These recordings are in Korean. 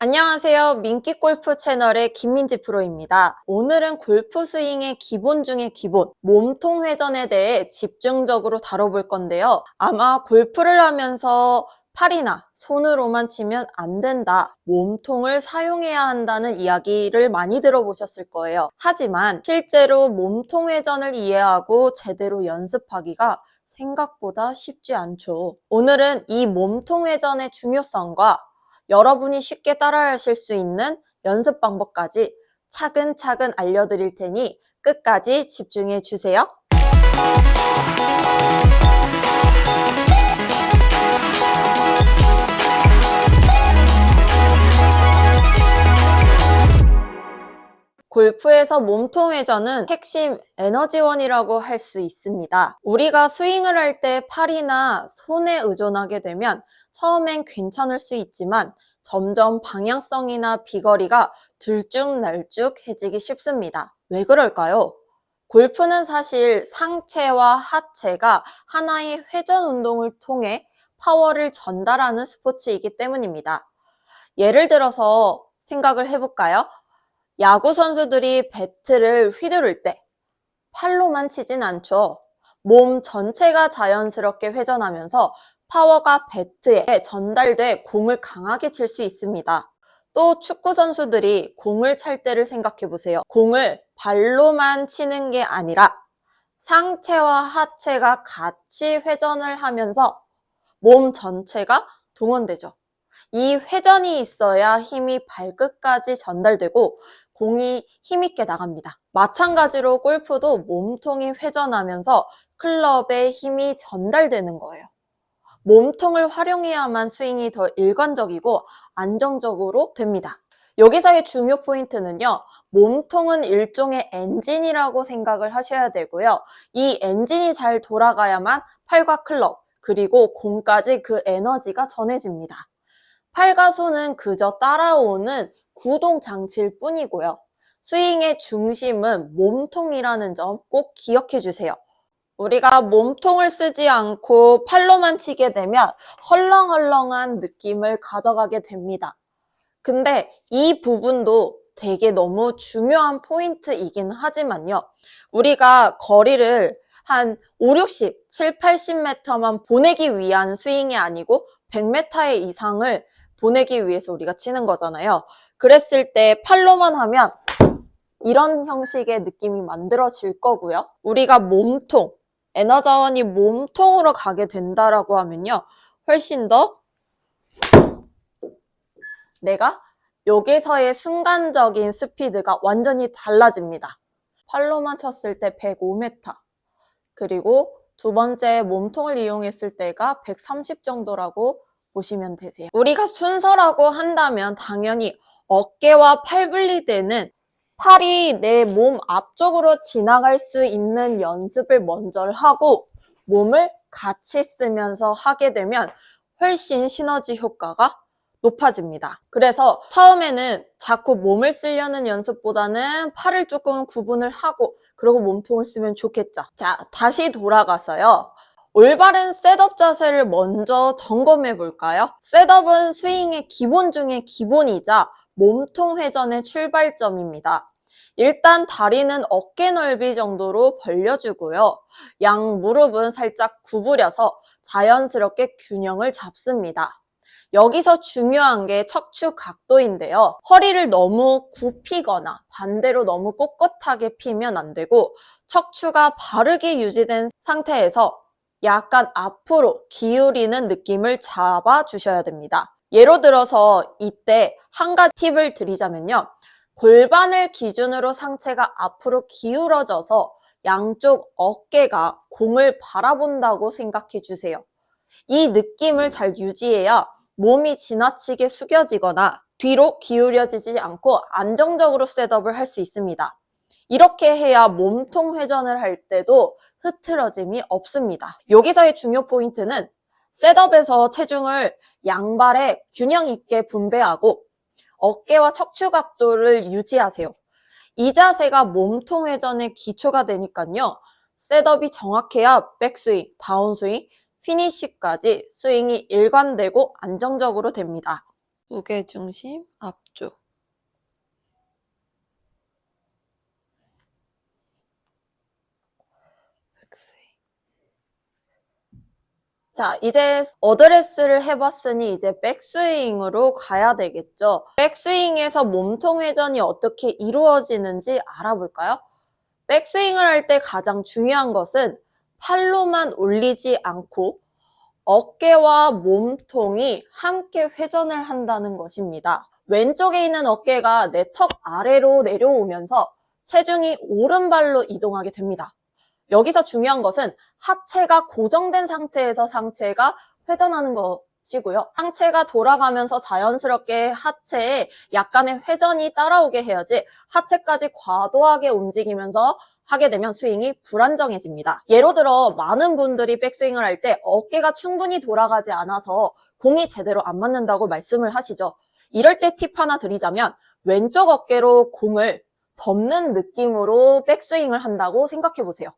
안녕하세요. 민기골프 채널의 김민지 프로입니다. 오늘은 골프 스윙의 기본 중의 기본, 몸통 회전에 대해 집중적으로 다뤄볼 건데요. 아마 골프를 하면서 팔이나 손으로만 치면 안 된다, 몸통을 사용해야 한다는 이야기를 많이 들어보셨을 거예요. 하지만 실제로 몸통 회전을 이해하고 제대로 연습하기가 생각보다 쉽지 않죠. 오늘은 이 몸통 회전의 중요성과 여러분이 쉽게 따라하실 수 있는 연습 방법까지 차근차근 알려드릴 테니 끝까지 집중해 주세요. 골프에서 몸통 회전은 핵심 에너지원이라고 할 수 있습니다. 우리가 스윙을 할 때 팔이나 손에 의존하게 되면 처음엔 괜찮을 수 있지만 점점 방향성이나 비거리가 들쭉날쭉해지기 쉽습니다. 왜 그럴까요? 골프는 사실 상체와 하체가 하나의 회전 운동을 통해 파워를 전달하는 스포츠이기 때문입니다. 예를 들어서 생각을 해볼까요? 야구 선수들이 배트를 휘두를 때 팔로만 치진 않죠. 몸 전체가 자연스럽게 회전하면서 파워가 배트에 전달돼 공을 강하게 칠 수 있습니다. 또 축구 선수들이 공을 찰 때를 생각해 보세요. 공을 발로만 치는 게 아니라 상체와 하체가 같이 회전을 하면서 몸 전체가 동원되죠. 이 회전이 있어야 힘이 발끝까지 전달되고 공이 힘있게 나갑니다. 마찬가지로 골프도 몸통이 회전하면서 클럽에 힘이 전달되는 거예요. 몸통을 활용해야만 스윙이 더 일관적이고 안정적으로 됩니다. 여기서의 중요 포인트는요, 몸통은 일종의 엔진이라고 생각을 하셔야 되고요. 이 엔진이 잘 돌아가야만 팔과 클럽, 그리고 공까지 그 에너지가 전해집니다. 팔과 손은 그저 따라오는 구동 장치일 뿐이고요. 스윙의 중심은 몸통이라는 점 꼭 기억해 주세요. 우리가 몸통을 쓰지 않고 팔로만 치게 되면 헐렁헐렁한 느낌을 가져가게 됩니다. 근데 이 부분도 되게 너무 중요한 포인트이긴 하지만요. 우리가 거리를 한 5, 60, 7, 80m만 보내기 위한 스윙이 아니고 100m 이상을 보내기 위해서 우리가 치는 거잖아요. 그랬을 때 팔로만 하면 이런 형식의 느낌이 만들어질 거고요. 우리가 몸통, 에너자원이 몸통으로 가게 된다라고 하면요, 훨씬 더 내가 여기서의 순간적인 스피드가 완전히 달라집니다. 팔로만 쳤을 때 105m, 그리고 두 번째 몸통을 이용했을 때가 130 정도라고 보시면 되세요. 우리가 순서라고 한다면 당연히 어깨와 팔 분리되는, 팔이 내 몸 앞쪽으로 지나갈 수 있는 연습을 먼저 하고 몸을 같이 쓰면서 하게 되면 훨씬 시너지 효과가 높아집니다. 그래서 처음에는 자꾸 몸을 쓰려는 연습보다는 팔을 조금 구분을 하고 그리고 몸통을 쓰면 좋겠죠. 자, 다시 돌아가서요, 올바른 셋업 자세를 먼저 점검해 볼까요? 셋업은 스윙의 기본 중의 기본이자 몸통 회전의 출발점입니다. 일단 다리는 어깨 넓이 정도로 벌려주고요. 양 무릎은 살짝 구부려서 자연스럽게 균형을 잡습니다. 여기서 중요한 게 척추 각도인데요. 허리를 너무 굽히거나 반대로 너무 꼿꼿하게 피면 안 되고 척추가 바르게 유지된 상태에서 약간 앞으로 기울이는 느낌을 잡아주셔야 됩니다. 예로 들어서 이때 한 가지 팁을 드리자면요. 골반을 기준으로 상체가 앞으로 기울어져서 양쪽 어깨가 공을 바라본다고 생각해 주세요. 이 느낌을 잘 유지해야 몸이 지나치게 숙여지거나 뒤로 기울여지지 않고 안정적으로 셋업을 할 수 있습니다. 이렇게 해야 몸통 회전을 할 때도 흐트러짐이 없습니다. 여기서의 중요 포인트는 셋업에서 체중을 양발에 균형 있게 분배하고 어깨와 척추 각도를 유지하세요. 이 자세가 몸통 회전의 기초가 되니까요. 셋업이 정확해야 백스윙, 다운스윙, 피니시까지 스윙이 일관되고 안정적으로 됩니다. 무게중심 앞쪽. 자, 이제 어드레스를 해봤으니 이제 백스윙으로 가야 되겠죠. 백스윙에서 몸통 회전이 어떻게 이루어지는지 알아볼까요? 백스윙을 할 때 가장 중요한 것은 팔로만 올리지 않고 어깨와 몸통이 함께 회전을 한다는 것입니다. 왼쪽에 있는 어깨가 내 턱 아래로 내려오면서 체중이 오른발로 이동하게 됩니다. 여기서 중요한 것은 하체가 고정된 상태에서 상체가 회전하는 것이고요. 상체가 돌아가면서 자연스럽게 하체에 약간의 회전이 따라오게 해야지 하체까지 과도하게 움직이면서 하게 되면 스윙이 불안정해집니다. 예로 들어 많은 분들이 백스윙을 할 때 어깨가 충분히 돌아가지 않아서 공이 제대로 안 맞는다고 말씀을 하시죠. 이럴 때 팁 하나 드리자면 왼쪽 어깨로 공을 덮는 느낌으로 백스윙을 한다고 생각해 보세요.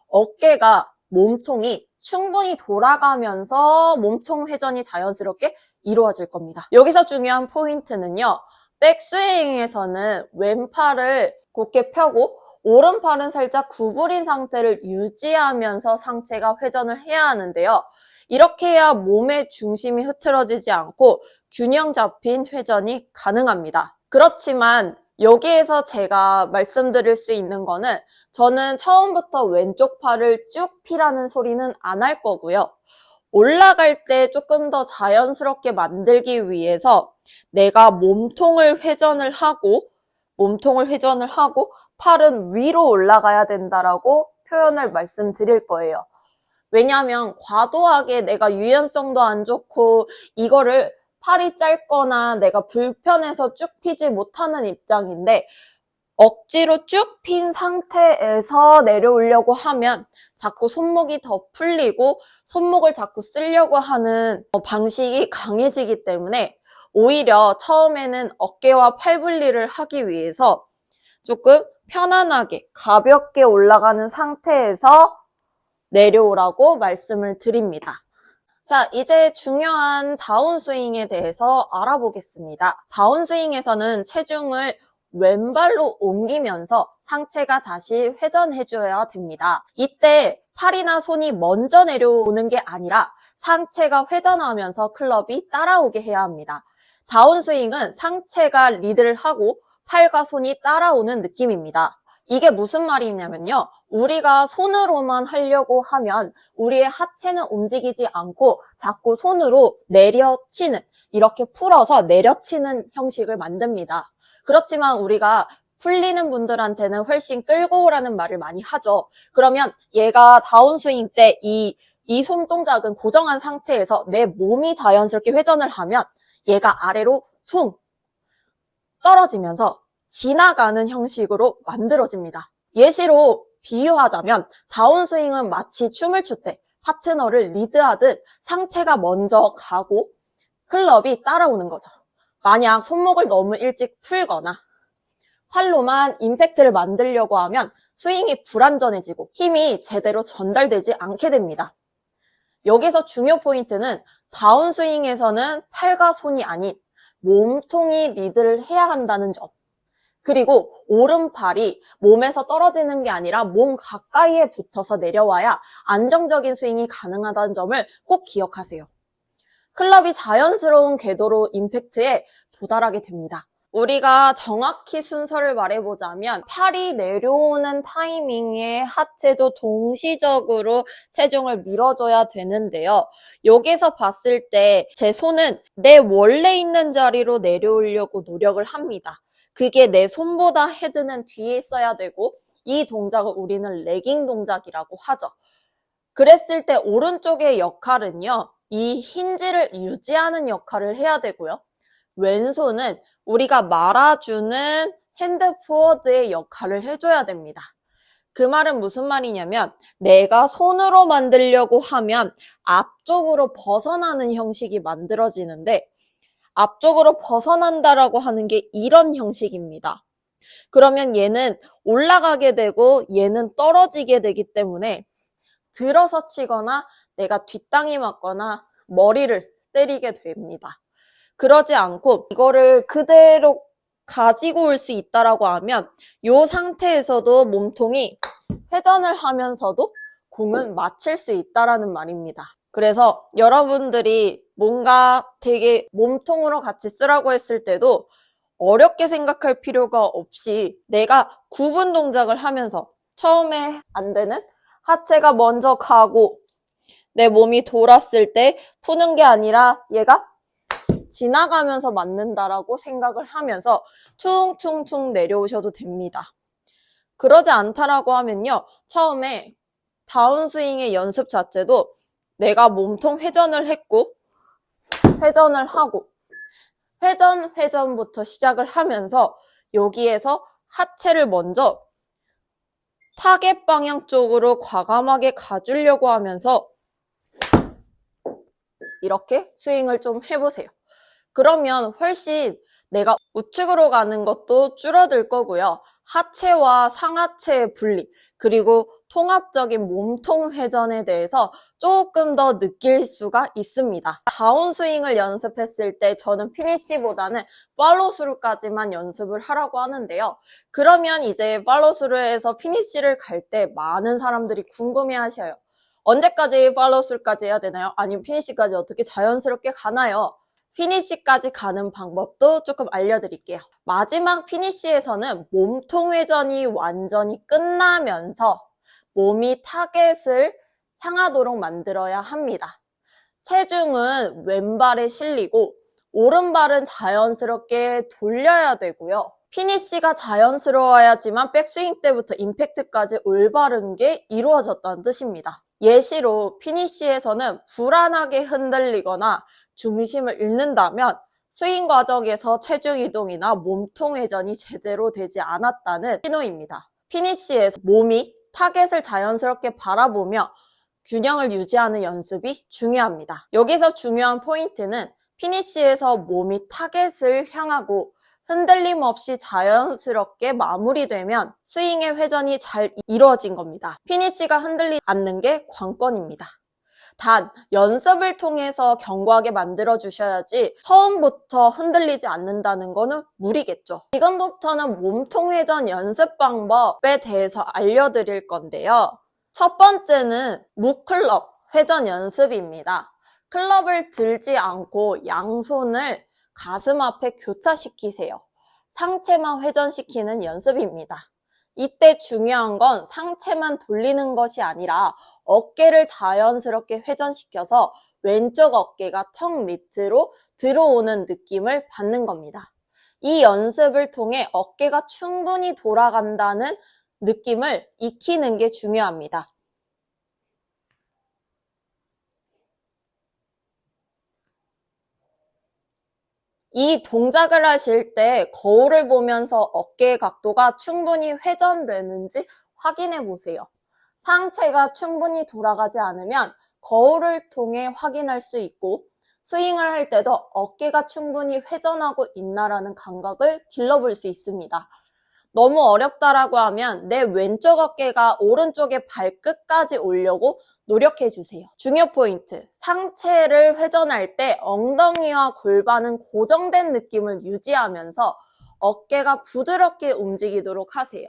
어깨가 몸통이 충분히 돌아가면서 몸통 회전이 자연스럽게 이루어질 겁니다. 여기서 중요한 포인트는요. 백스윙에서는 왼팔을 곧게 펴고 오른팔은 살짝 구부린 상태를 유지하면서 상체가 회전을 해야 하는데요. 이렇게 해야 몸의 중심이 흐트러지지 않고 균형 잡힌 회전이 가능합니다. 그렇지만 여기에서 제가 말씀드릴 수 있는 거는 저는 처음부터 왼쪽 팔을 쭉 피라는 소리는 안 할 거고요. 올라갈 때 조금 더 자연스럽게 만들기 위해서 내가 몸통을 회전을 하고 팔은 위로 올라가야 된다라고 표현을 말씀드릴 거예요. 왜냐하면 과도하게 내가 유연성도 안 좋고 이거를 팔이 짧거나 내가 불편해서 쭉 피지 못하는 입장인데 억지로 쭉 핀 상태에서 내려오려고 하면 자꾸 손목이 더 풀리고 손목을 자꾸 쓰려고 하는 방식이 강해지기 때문에 오히려 처음에는 어깨와 팔 분리를 하기 위해서 조금 편안하게 가볍게 올라가는 상태에서 내려오라고 말씀을 드립니다. 자, 이제 중요한 다운스윙에 대해서 알아보겠습니다. 다운스윙에서는 체중을 왼발로 옮기면서 상체가 다시 회전해줘야 됩니다. 이때 팔이나 손이 먼저 내려오는 게 아니라 상체가 회전하면서 클럽이 따라오게 해야 합니다. 다운스윙은 상체가 리드를 하고 팔과 손이 따라오는 느낌입니다. 이게 무슨 말이냐면요. 우리가 손으로만 하려고 하면 우리의 하체는 움직이지 않고 자꾸 손으로 내려치는, 이렇게 풀어서 내려치는 형식을 만듭니다. 그렇지만 우리가 풀리는 분들한테는 훨씬 끌고 오라는 말을 많이 하죠. 그러면 얘가 다운스윙 때 이 손동작은 고정한 상태에서 내 몸이 자연스럽게 회전을 하면 얘가 아래로 퉁 떨어지면서 지나가는 형식으로 만들어집니다. 예시로 비유하자면 다운스윙은 마치 춤을 출 때 파트너를 리드하듯 상체가 먼저 가고 클럽이 따라오는 거죠. 만약 손목을 너무 일찍 풀거나 팔로만 임팩트를 만들려고 하면 스윙이 불안전해지고 힘이 제대로 전달되지 않게 됩니다. 여기서 중요 포인트는 다운스윙에서는 팔과 손이 아닌 몸통이 리드를 해야 한다는 점. 그리고 오른팔이 몸에서 떨어지는 게 아니라 몸 가까이에 붙어서 내려와야 안정적인 스윙이 가능하다는 점을 꼭 기억하세요. 클럽이 자연스러운 궤도로 임팩트에 도달하게 됩니다. 우리가 정확히 순서를 말해보자면 팔이 내려오는 타이밍에 하체도 동시적으로 체중을 밀어줘야 되는데요. 여기서 봤을 때 제 손은 내 원래 있는 자리로 내려오려고 노력을 합니다. 그게 내 손보다 헤드는 뒤에 있어야 되고 이 동작을 우리는 레깅 동작이라고 하죠. 그랬을 때 오른쪽의 역할은요. 이 힌지를 유지하는 역할을 해야 되고요. 왼손은 우리가 말아주는 핸드 포워드의 역할을 해줘야 됩니다. 그 말은 무슨 말이냐면 내가 손으로 만들려고 하면 앞쪽으로 벗어나는 형식이 만들어지는데 앞쪽으로 벗어난다라고 하는 게 이런 형식입니다. 그러면 얘는 올라가게 되고 얘는 떨어지게 되기 때문에 들어서 치거나 내가 뒷땅이 맞거나 머리를 때리게 됩니다. 그러지 않고 이거를 그대로 가지고 올 수 있다라고 하면 이 상태에서도 몸통이 회전을 하면서도 공은 맞힐 수 있다라는 말입니다. 그래서 여러분들이 뭔가 되게 몸통으로 같이 쓰라고 했을 때도 어렵게 생각할 필요가 없이 내가 구분 동작을 하면서 처음에 안 되는 하체가 먼저 가고 내 몸이 돌았을 때 푸는 게 아니라 얘가 지나가면서 맞는다라고 생각을 하면서 퉁퉁퉁 내려오셔도 됩니다. 그러지 않다라고 하면요. 처음에 다운스윙의 연습 자체도 내가 몸통 회전을 했고 회전을 하고 회전부터 시작을 하면서 여기에서 하체를 먼저 타겟 방향 쪽으로 과감하게 가주려고 하면서 이렇게 스윙을 좀 해보세요. 그러면 훨씬 내가 우측으로 가는 것도 줄어들 거고요. 하체와 상하체의 분리, 그리고 통합적인 몸통 회전에 대해서 조금 더 느낄 수가 있습니다. 다운스윙을 연습했을 때 저는 피니시보다는 팔로우스루까지만 연습을 하라고 하는데요. 그러면 이제 팔로우스루에서 피니시를 갈 때 많은 사람들이 궁금해하셔요. 언제까지 팔로우스루까지 해야 되나요? 아니면 피니시까지 어떻게 자연스럽게 가나요? 피니시까지 가는 방법도 조금 알려드릴게요. 마지막 피니시에서는 몸통 회전이 완전히 끝나면서 몸이 타겟을 향하도록 만들어야 합니다. 체중은 왼발에 실리고 오른발은 자연스럽게 돌려야 되고요. 피니시가 자연스러워야지만 백스윙 때부터 임팩트까지 올바른 게 이루어졌다는 뜻입니다. 예시로 피니시에서는 불안하게 흔들리거나 중심을 잃는다면 스윙 과정에서 체중 이동이나 몸통 회전이 제대로 되지 않았다는 신호입니다. 피니시에서 몸이 타겟을 자연스럽게 바라보며 균형을 유지하는 연습이 중요합니다. 여기서 중요한 포인트는 피니시에서 몸이 타겟을 향하고 흔들림 없이 자연스럽게 마무리되면 스윙의 회전이 잘 이루어진 겁니다. 피니시가 흔들리지 않는 게 관건입니다. 단, 연습을 통해서 견고하게 만들어주셔야지 처음부터 흔들리지 않는다는 거는 무리겠죠. 지금부터는 몸통 회전 연습 방법에 대해서 알려드릴 건데요. 첫 번째는 무클럽 회전 연습입니다. 클럽을 들지 않고 양손을 가슴 앞에 교차시키세요. 상체만 회전시키는 연습입니다. 이때 중요한 건 상체만 돌리는 것이 아니라 어깨를 자연스럽게 회전시켜서 왼쪽 어깨가 턱 밑으로 들어오는 느낌을 받는 겁니다. 이 연습을 통해 어깨가 충분히 돌아간다는 느낌을 익히는 게 중요합니다. 이 동작을 하실 때 거울을 보면서 어깨의 각도가 충분히 회전되는지 확인해 보세요. 상체가 충분히 돌아가지 않으면 거울을 통해 확인할 수 있고 스윙을 할 때도 어깨가 충분히 회전하고 있나라는 감각을 길러볼 수 있습니다. 너무 어렵다라고 하면 내 왼쪽 어깨가 오른쪽의 발끝까지 오려고 노력해 주세요. 중요 포인트, 상체를 회전할 때 엉덩이와 골반은 고정된 느낌을 유지하면서 어깨가 부드럽게 움직이도록 하세요.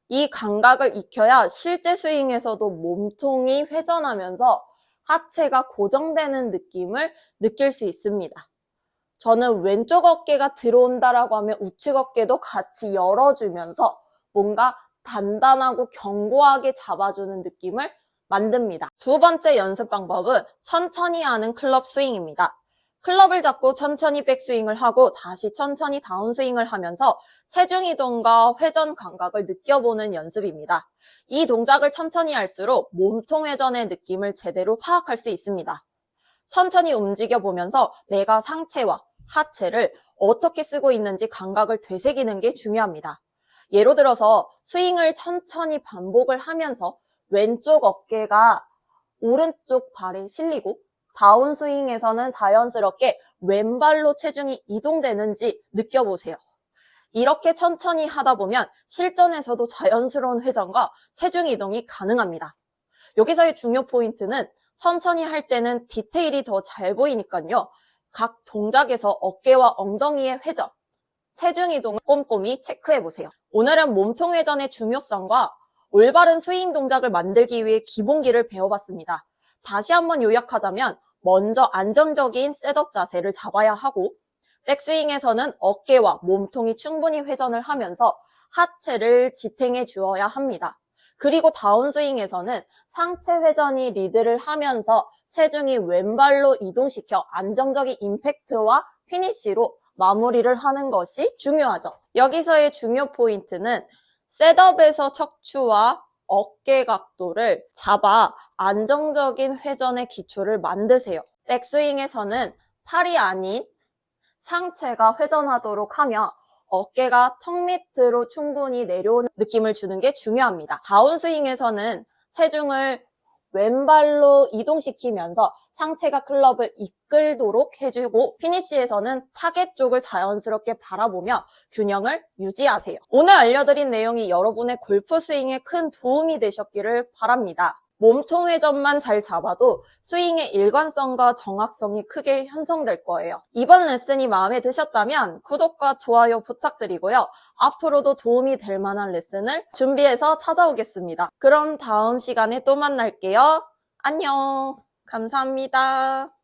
이 감각을 익혀야 실제 스윙에서도 몸통이 회전하면서 하체가 고정되는 느낌을 느낄 수 있습니다. 저는 왼쪽 어깨가 들어온다라고 하면 우측 어깨도 같이 열어주면서 뭔가 단단하고 견고하게 잡아주는 느낌을 만듭니다. 두 번째 연습 방법은 천천히 하는 클럽 스윙입니다. 클럽을 잡고 천천히 백스윙을 하고 다시 천천히 다운스윙을 하면서 체중 이동과 회전 감각을 느껴보는 연습입니다. 이 동작을 천천히 할수록 몸통 회전의 느낌을 제대로 파악할 수 있습니다. 천천히 움직여보면서 내가 상체와 하체를 어떻게 쓰고 있는지 감각을 되새기는 게 중요합니다. 예로 들어서 스윙을 천천히 반복을 하면서 왼쪽 어깨가 오른쪽 발에 실리고 다운스윙에서는 자연스럽게 왼발로 체중이 이동되는지 느껴보세요. 이렇게 천천히 하다 보면 실전에서도 자연스러운 회전과 체중 이동이 가능합니다. 여기서의 중요 포인트는 천천히 할 때는 디테일이 더 잘 보이니까요. 각 동작에서 어깨와 엉덩이의 회전, 체중 이동을 꼼꼼히 체크해보세요. 오늘은 몸통 회전의 중요성과 올바른 스윙 동작을 만들기 위해 기본기를 배워봤습니다. 다시 한번 요약하자면 먼저 안정적인 셋업 자세를 잡아야 하고 백스윙에서는 어깨와 몸통이 충분히 회전을 하면서 하체를 지탱해 주어야 합니다. 그리고 다운스윙에서는 상체 회전이 리드를 하면서 체중이 왼발로 이동시켜 안정적인 임팩트와 피니쉬로 마무리를 하는 것이 중요하죠. 여기서의 중요 포인트는 셋업에서 척추와 어깨 각도를 잡아 안정적인 회전의 기초를 만드세요. 백스윙에서는 팔이 아닌 상체가 회전하도록 하며 어깨가 턱 밑으로 충분히 내려오는 느낌을 주는 게 중요합니다. 다운스윙에서는 체중을 왼발로 이동시키면서 상체가 클럽을 이끌도록 해주고 피니쉬에서는 타겟 쪽을 자연스럽게 바라보며 균형을 유지하세요. 오늘 알려드린 내용이 여러분의 골프 스윙에 큰 도움이 되셨기를 바랍니다. 몸통 회전만 잘 잡아도 스윙의 일관성과 정확성이 크게 형성될 거예요. 이번 레슨이 마음에 드셨다면 구독과 좋아요 부탁드리고요. 앞으로도 도움이 될 만한 레슨을 준비해서 찾아오겠습니다. 그럼 다음 시간에 또 만날게요. 안녕. 감사합니다.